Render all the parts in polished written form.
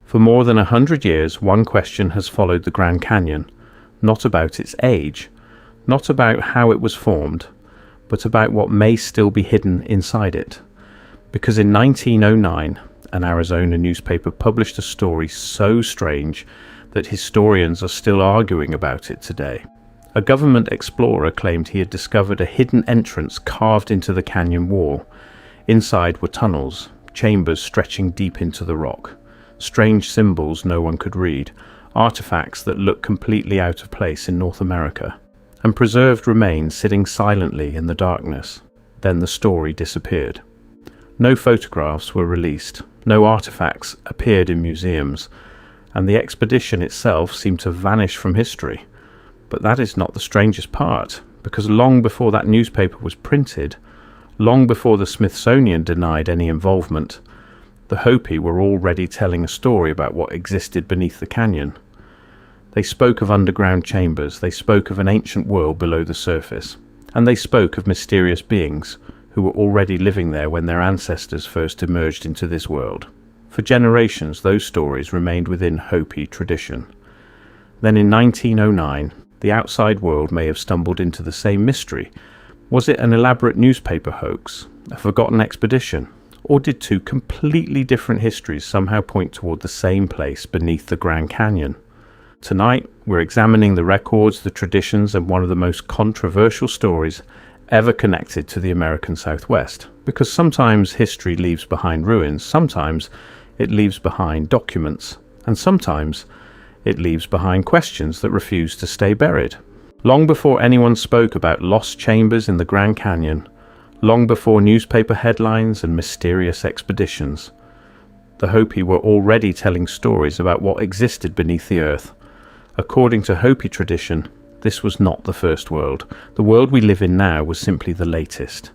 For more than 100 years, one question has followed the Grand Canyon, not about its age, not about how it was formed, but about what may still be hidden inside it. Because in 1909, an Arizona newspaper published a story so strange that historians are still arguing about it today. A government explorer claimed he had discovered a hidden entrance carved into the canyon wall. Inside were tunnels, chambers stretching deep into the rock, strange symbols no one could read, artifacts that looked completely out of place in North America, and preserved remains sitting silently in the darkness. Then the story disappeared. No photographs were released, no artifacts appeared in museums, and the expedition itself seemed to vanish from history. But that is not the strangest part, because long before that newspaper was printed, long before the Smithsonian denied any involvement, the Hopi were already telling a story about what existed beneath the canyon. They spoke of underground chambers, they spoke of an ancient world below the surface, and they spoke of mysterious beings who were already living there when their ancestors first emerged into this world. For generations, those stories remained within Hopi tradition. Then in 1909, the outside world may have stumbled into the same mystery. Was it an elaborate newspaper hoax, a forgotten expedition, or did two completely different histories somehow point toward the same place beneath the Grand Canyon? Tonight, we're examining the records, the traditions, and one of the most controversial stories ever connected to the American Southwest. Because sometimes history leaves behind ruins, sometimes it leaves behind documents, and sometimes it leaves behind questions that refuse to stay buried. Long before anyone spoke about lost chambers in the Grand Canyon, long before newspaper headlines and mysterious expeditions, the Hopi were already telling stories about what existed beneath the earth. According to Hopi tradition, this was not the first world. The world we live in now was simply the latest.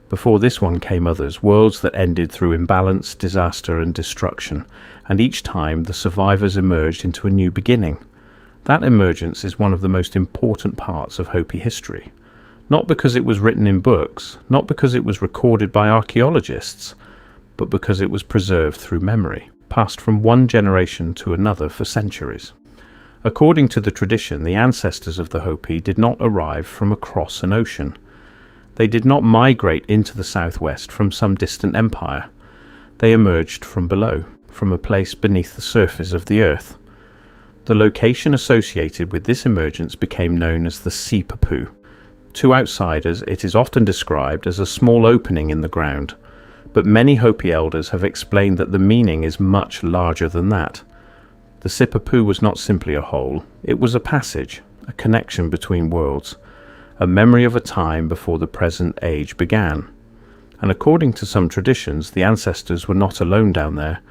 Before this one came others, worlds that ended through imbalance, disaster, and destruction, and each time the survivors emerged into a new beginning. That emergence is one of the most important parts of Hopi history. Not because it was written in books, not because it was recorded by archaeologists, but because it was preserved through memory, passed from one generation to another for centuries. According to the tradition, the ancestors of the Hopi did not arrive from across an ocean. They did not migrate into the southwest from some distant empire. They emerged from below, from a place beneath the surface of the earth. The location associated with this emergence became known as the Sipapu. To outsiders, it is often described as a small opening in the ground, but many Hopi elders have explained that the meaning is much larger than that. The Sipapu was not simply a hole, it was a passage, a connection between worlds, a memory of a time before the present age began. And according to some traditions, the ancestors were not alone down there.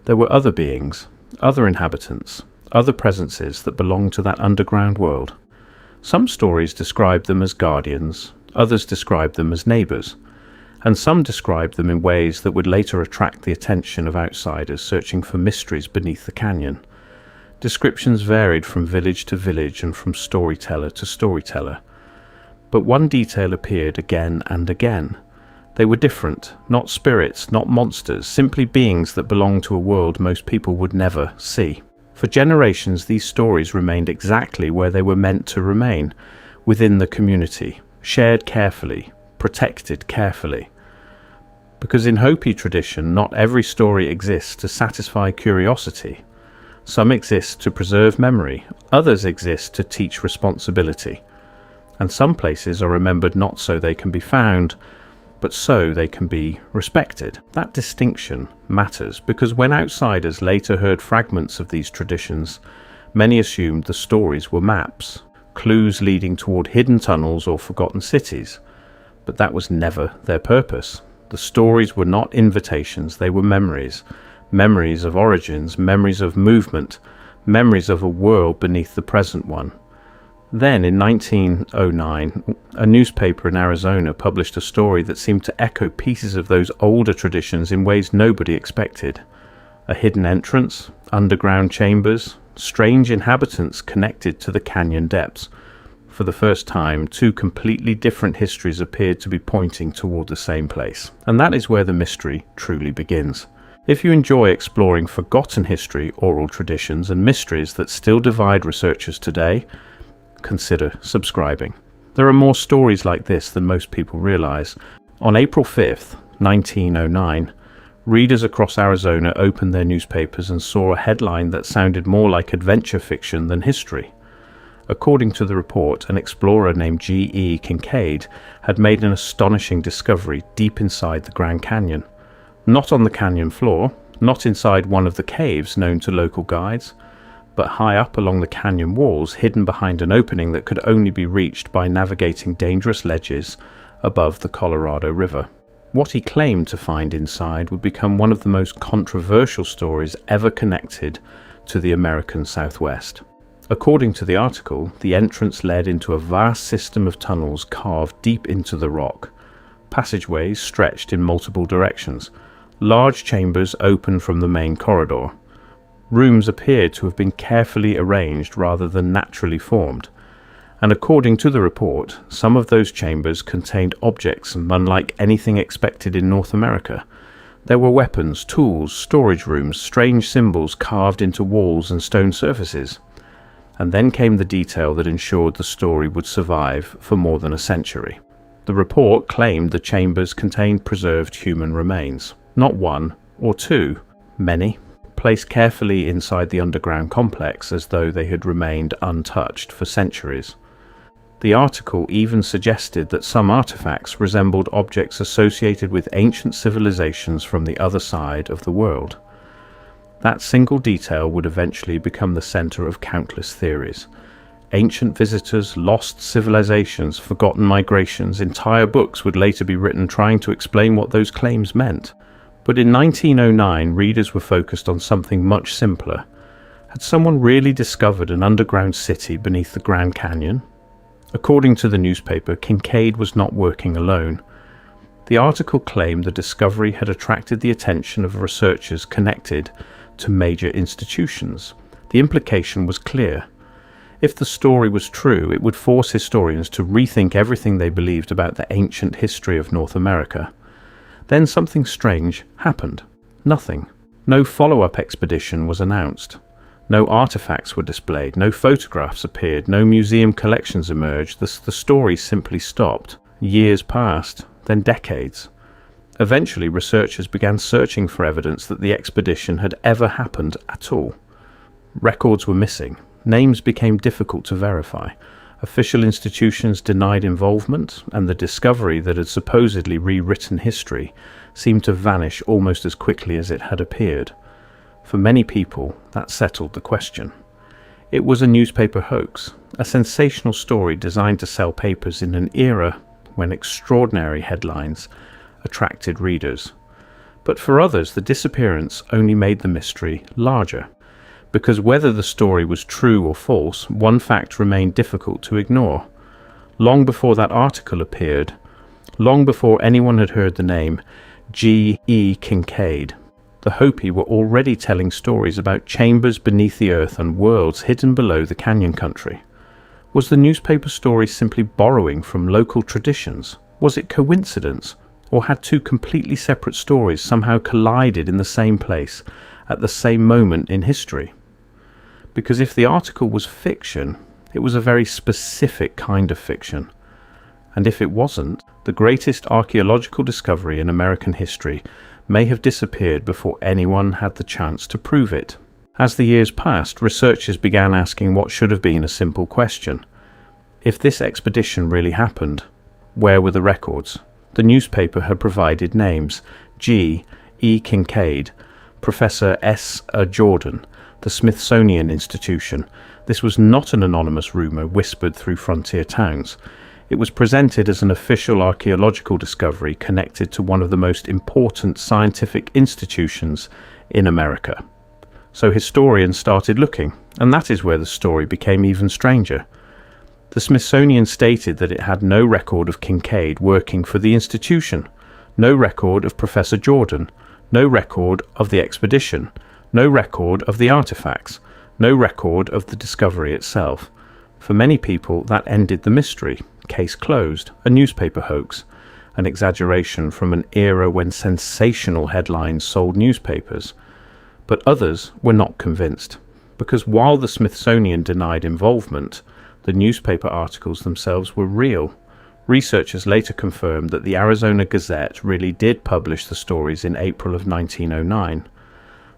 There were other beings, other inhabitants, other presences that belonged to that underground world. Some stories describe them as guardians, others describe them as neighbours, and some describe them in ways that would later attract the attention of outsiders searching for mysteries beneath the canyon. Descriptions varied from village to village and from storyteller to storyteller. But one detail appeared again and again. They were different, not spirits, not monsters, simply beings that belonged to a world most people would never see. For generations, these stories remained exactly where they were meant to remain, within the community, shared carefully, protected carefully. Because in Hopi tradition, not every story exists to satisfy curiosity. Some exist to preserve memory, others exist to teach responsibility. And some places are remembered not so they can be found, but so they can be respected. That distinction matters because when outsiders later heard fragments of these traditions, many assumed the stories were maps, clues leading toward hidden tunnels or forgotten cities. But that was never their purpose. The stories were not invitations, they were memories. Memories of origins, memories of movement, memories of a world beneath the present one. Then, in 1909, a newspaper in Arizona published a story that seemed to echo pieces of those older traditions in ways nobody expected. A hidden entrance, underground chambers, strange inhabitants connected to the canyon depths. For the first time, two completely different histories appeared to be pointing toward the same place. And that is where the mystery truly begins. If you enjoy exploring forgotten history, oral traditions, and mysteries that still divide researchers today, consider subscribing. There are more stories like this than most people realize. On April 5th, 1909, readers across Arizona opened their newspapers and saw a headline that sounded more like adventure fiction than history. According to the report, an explorer named G.E. Kincaid had made an astonishing discovery deep inside the Grand Canyon. Not on the canyon floor, not inside one of the caves known to local guides, but high up along the canyon walls, hidden behind an opening that could only be reached by navigating dangerous ledges above the Colorado River. What he claimed to find inside would become one of the most controversial stories ever connected to the American Southwest. According to the article, the entrance led into a vast system of tunnels carved deep into the rock. Passageways stretched in multiple directions. Large chambers opened from the main corridor. Rooms appeared to have been carefully arranged rather than naturally formed. And according to the report, some of those chambers contained objects unlike anything expected in North America. There were weapons, tools, storage rooms, strange symbols carved into walls and stone surfaces. And then came the detail that ensured the story would survive for more than a century. The report claimed the chambers contained preserved human remains. Not one or two, many, placed carefully inside the underground complex as though they had remained untouched for centuries. The article even suggested that some artifacts resembled objects associated with ancient civilizations from the other side of the world. That single detail would eventually become the center of countless theories. Ancient visitors, lost civilizations, forgotten migrations, entire books would later be written trying to explain what those claims meant. But in 1909, readers were focused on something much simpler. Had someone really discovered an underground city beneath the Grand Canyon? According to the newspaper, Kincaid was not working alone. The article claimed the discovery had attracted the attention of researchers connected to major institutions. The implication was clear. If the story was true, it would force historians to rethink everything they believed about the ancient history of North America. Then something strange happened. Nothing. No follow-up expedition was announced. No artifacts were displayed, no photographs appeared, no museum collections emerged. The story simply stopped. Years passed, then decades. Eventually, researchers began searching for evidence that the expedition had ever happened at all. Records were missing. Names became difficult to verify. Official institutions denied involvement, and the discovery that had supposedly rewritten history seemed to vanish almost as quickly as it had appeared. For many people, that settled the question. It was a newspaper hoax, a sensational story designed to sell papers in an era when extraordinary headlines attracted readers. But for others, the disappearance only made the mystery larger. Because whether the story was true or false, one fact remained difficult to ignore. Long before that article appeared, long before anyone had heard the name G.E. Kincaid, the Hopi were already telling stories about chambers beneath the earth and worlds hidden below the canyon country. Was the newspaper story simply borrowing from local traditions? Was it coincidence? Or had two completely separate stories somehow collided in the same place at the same moment in history? Because if the article was fiction, it was a very specific kind of fiction. And if it wasn't, the greatest archaeological discovery in American history may have disappeared before anyone had the chance to prove it. As the years passed, researchers began asking what should have been a simple question. If this expedition really happened, where were the records? The newspaper had provided names: G.E. Kincaid, Professor S. Jordan, the Smithsonian Institution. This was not an anonymous rumor whispered through frontier towns. It was presented as an official archaeological discovery connected to one of the most important scientific institutions in America. So historians started looking, and that is where the story became even stranger. The Smithsonian stated that it had no record of Kincaid working for the institution, no record of Professor Jordan, no record of the expedition, no record of the artifacts, no record of the discovery itself. For many people, that ended the mystery. Case closed, a newspaper hoax. an exaggeration from an era when sensational headlines sold newspapers. But others were not convinced, because while the Smithsonian denied involvement, the newspaper articles themselves were real. Researchers later confirmed that the Arizona Gazette really did publish the stories in April of 1909.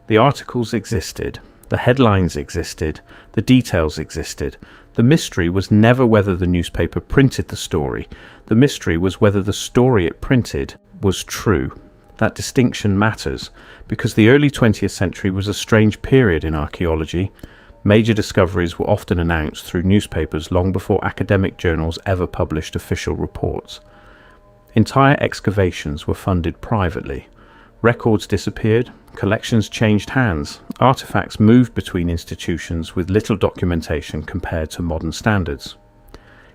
The articles existed, the headlines existed, the details existed. The mystery was never whether the newspaper printed the story. The mystery was whether the story it printed was true. That distinction matters, because the early 20th century was a strange period in archaeology. Major discoveries were often announced through newspapers long before academic journals ever published official reports. Entire excavations were funded privately. Records disappeared, collections changed hands, artifacts moved between institutions with little documentation compared to modern standards.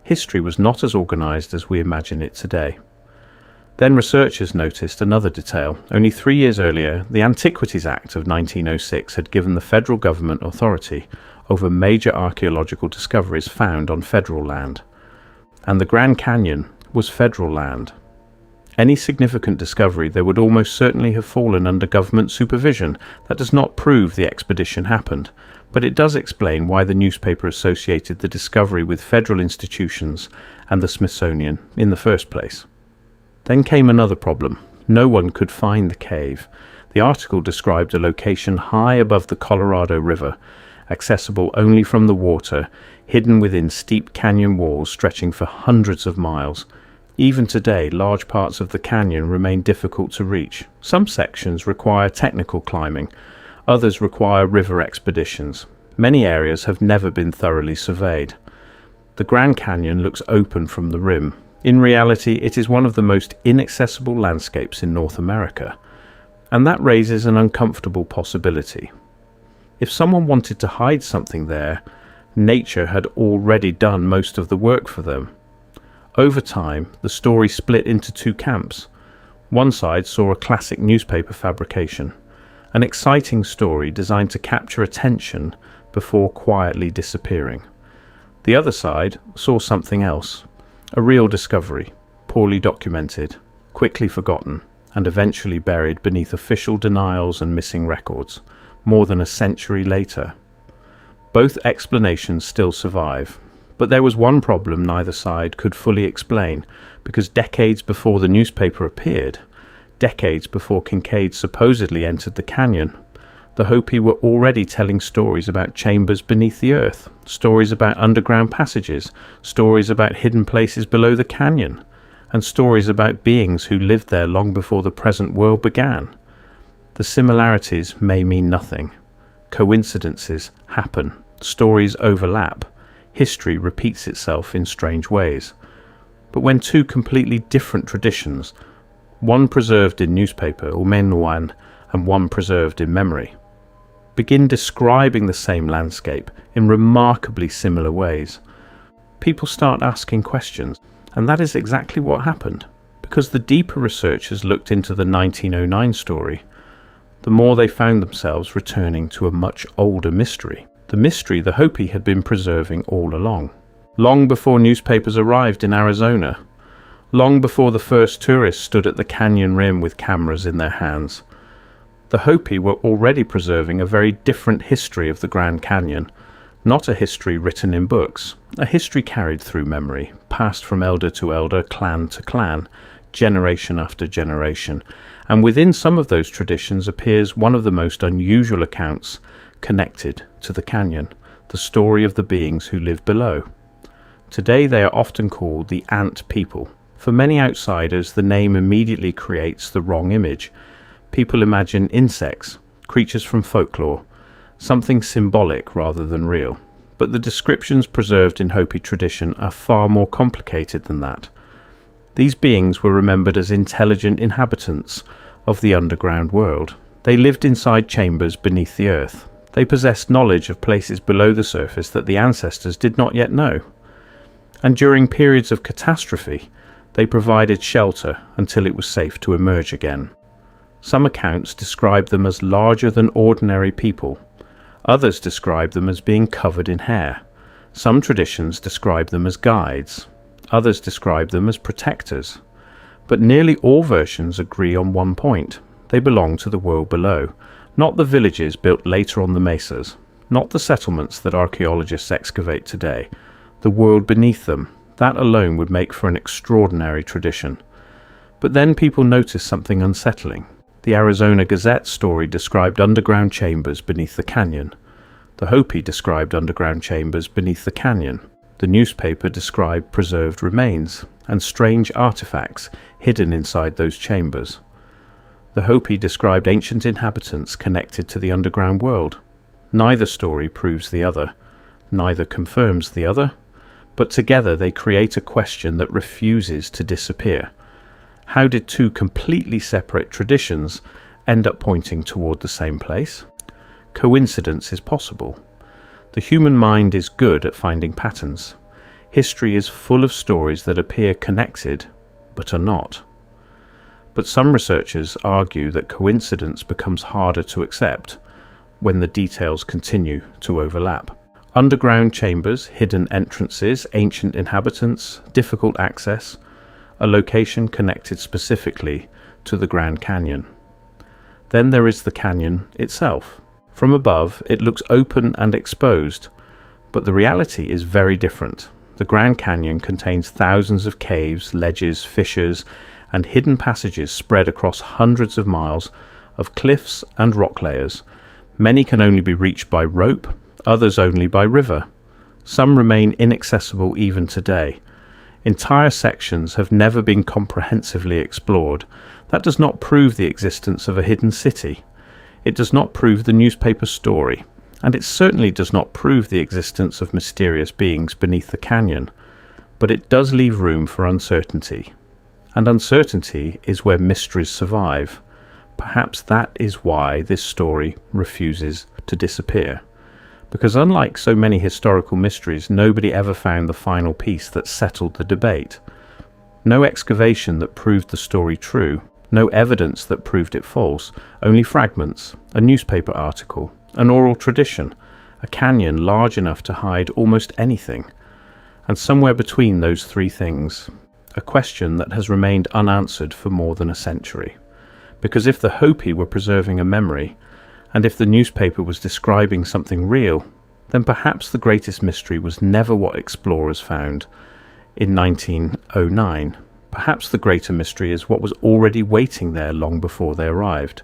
History was not as organized as we imagine it today. Then researchers noticed another detail. Only 3 years earlier, the Antiquities Act of 1906 had given the federal government authority over major archaeological discoveries found on federal land. And the Grand Canyon was federal land. Any significant discovery there would almost certainly have fallen under government supervision. That does not prove the expedition happened, but it does explain why the newspaper associated the discovery with federal institutions and the Smithsonian in the first place. Then came another problem. No one could find the cave. The article described a location high above the Colorado River, accessible only from the water, hidden within steep canyon walls stretching for hundreds of miles. Even today, large parts of the canyon remain difficult to reach. Some sections require technical climbing, others require river expeditions. Many areas have never been thoroughly surveyed. The Grand Canyon looks open from the rim. In reality, it is one of the most inaccessible landscapes in North America, and that raises an uncomfortable possibility. If someone wanted to hide something there, nature had already done most of the work for them. Over time, the story split into two camps. One side saw a classic newspaper fabrication, an exciting story designed to capture attention before quietly disappearing. The other side saw something else, a real discovery, poorly documented, quickly forgotten, and eventually buried beneath official denials and missing records, more than a century later. Both explanations still survive. But there was one problem neither side could fully explain, because decades before the newspaper appeared, decades before Kincaid supposedly entered the canyon, the Hopi were already telling stories about chambers beneath the earth, stories about underground passages, stories about hidden places below the canyon, and stories about beings who lived there long before the present world began. The similarities may mean nothing. Coincidences happen, stories overlap. History repeats itself in strange ways. But when two completely different traditions, one preserved in newspaper, Umenwan, and one preserved in memory, begin describing the same landscape in remarkably similar ways, people start asking questions. And that is exactly what happened. Because the deeper researchers looked into the 1909 story, the more they found themselves returning to a much older mystery. The mystery the Hopi had been preserving all along. Long before newspapers arrived in Arizona. Long before the first tourists stood at the canyon rim with cameras in their hands. The Hopi were already preserving a very different history of the Grand Canyon. Not a history written in books. A history carried through memory, passed from elder to elder, clan to clan, generation after generation. And within some of those traditions appears one of the most unusual accounts connected to the canyon, the story of the beings who live below. Today they are often called the ant people. For many outsiders, the name immediately creates the wrong image. People imagine insects, creatures from folklore, something symbolic rather than real. But the descriptions preserved in Hopi tradition are far more complicated than that. These beings were remembered as intelligent inhabitants of the underground world. They lived inside chambers beneath the earth. They possessed knowledge of places below the surface that the ancestors did not yet know. And during periods of catastrophe, they provided shelter until it was safe to emerge again. Some accounts describe them as larger than ordinary people. Others describe them as being covered in hair. Some traditions describe them as guides. Others describe them as protectors. But nearly all versions agree on one point. They belong to the world below, not the villages built later on the mesas, not the settlements that archaeologists excavate today. The world beneath them, that alone would make for an extraordinary tradition. But then people noticed something unsettling. The Arizona Gazette story described underground chambers beneath the canyon. The Hopi described underground chambers beneath the canyon. The newspaper described preserved remains and strange artifacts hidden inside those chambers. The Hopi described ancient inhabitants connected to the underground world. Neither story proves the other. Neither confirms the other. But together they create a question that refuses to disappear. How did two completely separate traditions end up pointing toward the same place? Coincidence is possible. The human mind is good at finding patterns. History is full of stories that appear connected, but are not. But some researchers argue that coincidence becomes harder to accept when the details continue to overlap. Underground chambers, hidden entrances, ancient inhabitants, difficult access, a location connected specifically to the Grand Canyon. Then there is the canyon itself. From above, it looks open and exposed, but the reality is very different. The Grand Canyon contains thousands of caves, ledges, fissures, and hidden passages spread across hundreds of miles of cliffs and rock layers. Many can only be reached by rope, others only by river. Some remain inaccessible even today. Entire sections have never been comprehensively explored. That does not prove the existence of a hidden city. It does not prove the newspaper story, and it certainly does not prove the existence of mysterious beings beneath the canyon. But it does leave room for uncertainty. And uncertainty is where mysteries survive. Perhaps that is why this story refuses to disappear. Because unlike so many historical mysteries, nobody ever found the final piece that settled the debate. No excavation that proved the story true, no evidence that proved it false, only fragments, a newspaper article, an oral tradition, a canyon large enough to hide almost anything. And somewhere between those three things, a question that has remained unanswered for more than a century. Because if the Hopi were preserving a memory, and if the newspaper was describing something real, then perhaps the greatest mystery was never what explorers found in 1909. Perhaps the greater mystery is what was already waiting there long before they arrived.